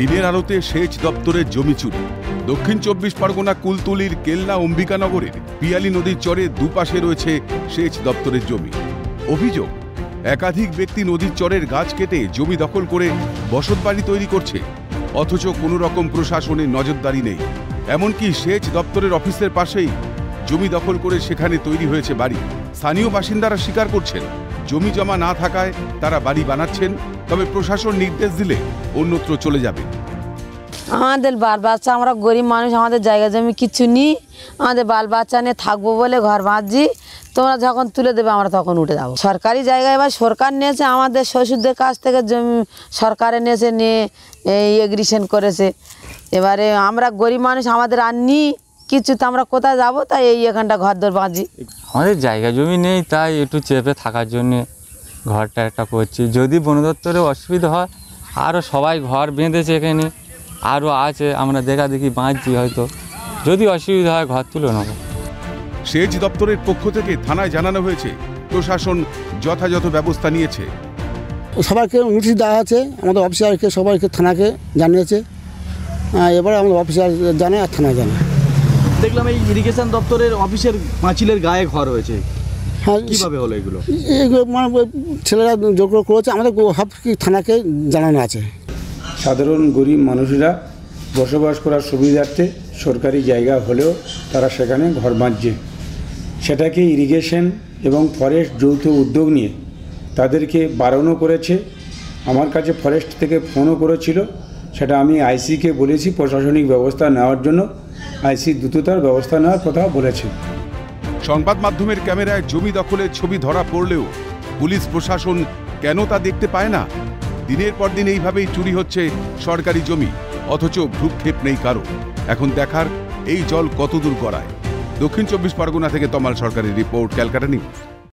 দিনের আলোতে সেচ দপ্তরের জমি চুরি। দক্ষিণ 24 পরগনা কুলতলির কেলনা অম্বিকানগরের পিয়ালি নদীর চরে দুপাশে রয়েছে সেচ দপ্তরের জমি। অভিযোগ, একাধিক ব্যক্তি নদীর চরের গাছ কেটে জমি দখল করে বসতবাড়ি তৈরি করছে, অথচ কোনো রকম প্রশাসনের নজরদারি নেই। এমনকি সেচ দপ্তরের অফিসের পাশেই জমি দখল করে সেখানে তৈরি হয়েছে বাড়ি। স্থানীয় বাসিন্দারা স্বীকার করছেন, জমি জমা না থাকায় তারা বাড়ি বানাচ্ছেন, তবে প্রশাসন নির্দেশ দিলে অন্যত্র চলে যাবে। আমাদের বাল বাচ্চা, আমরা গরিব মানুষ, আমাদের জায়গা জমি কিছু নেই, আমাদের বাল বাচ্চা নিয়ে থাকবো বলে ঘর বাঁধছি। তোমরা যখন তুলে দেবে আমরা তখন উঠে যাবো। সরকারি জায়গায় এবার সরকার নিয়েছে, আমাদের শ্বশুরদের কাছ থেকে জমি সরকারে নিয়েছে, নিয়ে এগ্রিশন করেছে। এবারে আমরা গরিব মানুষ, আমাদের আর নিই কিছু, তো আমরা কোথায় যাবো? তাই এখানটা ঘর দর বাঁধছি। আমাদের জায়গা জমি নেই, তাই একটু চেপে থাকার জন্যে ঘরটা একটা করছি। যদি বন দপ্তরে অসুবিধা হয়, আরও সবাই ঘর বেঁধেছে এখানে, আরও আছে, আমরা দেখি বাঁধছি। হয়তো যদি অসুবিধা হয় ঘর তুলে নেব। সেচ দপ্তরের পক্ষ থেকে থানায় জানানো হয়েছে, প্রশাসন যথাযথ ব্যবস্থা নিয়েছে। সবাইকে নোটিশ দেওয়া আছে, আমাদের অফিসারকে সবাইকে থানাকে জানিয়েছে। এবারে আমাদের অফিসার জানে আর থানা জানে। দেখলাম এই ইরিগেশন দপ্তরের অফিসের পাঁচিলের গায়ে ঘর হয়েছে, হ্যাঁ, কিভাবে হলো এগুলো? এইগুলো মানে ছেলেরা জোর করে করেছে, আমাদের সব থানাকে জানানো আছে। সাধারণ গরিব মানুষেরা বসবাস করার সুবিধার্থে সরকারি জায়গা হলেও তারা সেখানে ঘর বাঁধছে। সেটাকে ইরিগেশন এবং ফরেস্ট যৌথ উদ্যোগ নিয়ে তাদেরকে বারণও করেছে। আমার কাছে ফরেস্ট থেকে ফোনও করেছিল, সেটা আমি আইসিকে বলেছি প্রশাসনিক ব্যবস্থা নেওয়ার জন্য। আইসি দ্রুততার ব্যবস্থা নেওয়ার কথা বলেছে। সংবাদ মাধ্যমের ক্যামেরায় জমি দখলের ছবি ধরা পড়লেও পুলিশ প্রশাসন কেন তা দেখতে পায় না? দিনের পর দিন এইভাবেই চুরি হচ্ছে সরকারি জমি, অথচ ভ্রুক্ষেপ নেই কারো। এখন দেখার এই জল কতদূর গড়ায়। দক্ষিণ 24 পরগনা থেকে তমাল সরকারের রিপোর্ট, ক্যালকাটা নিউজ।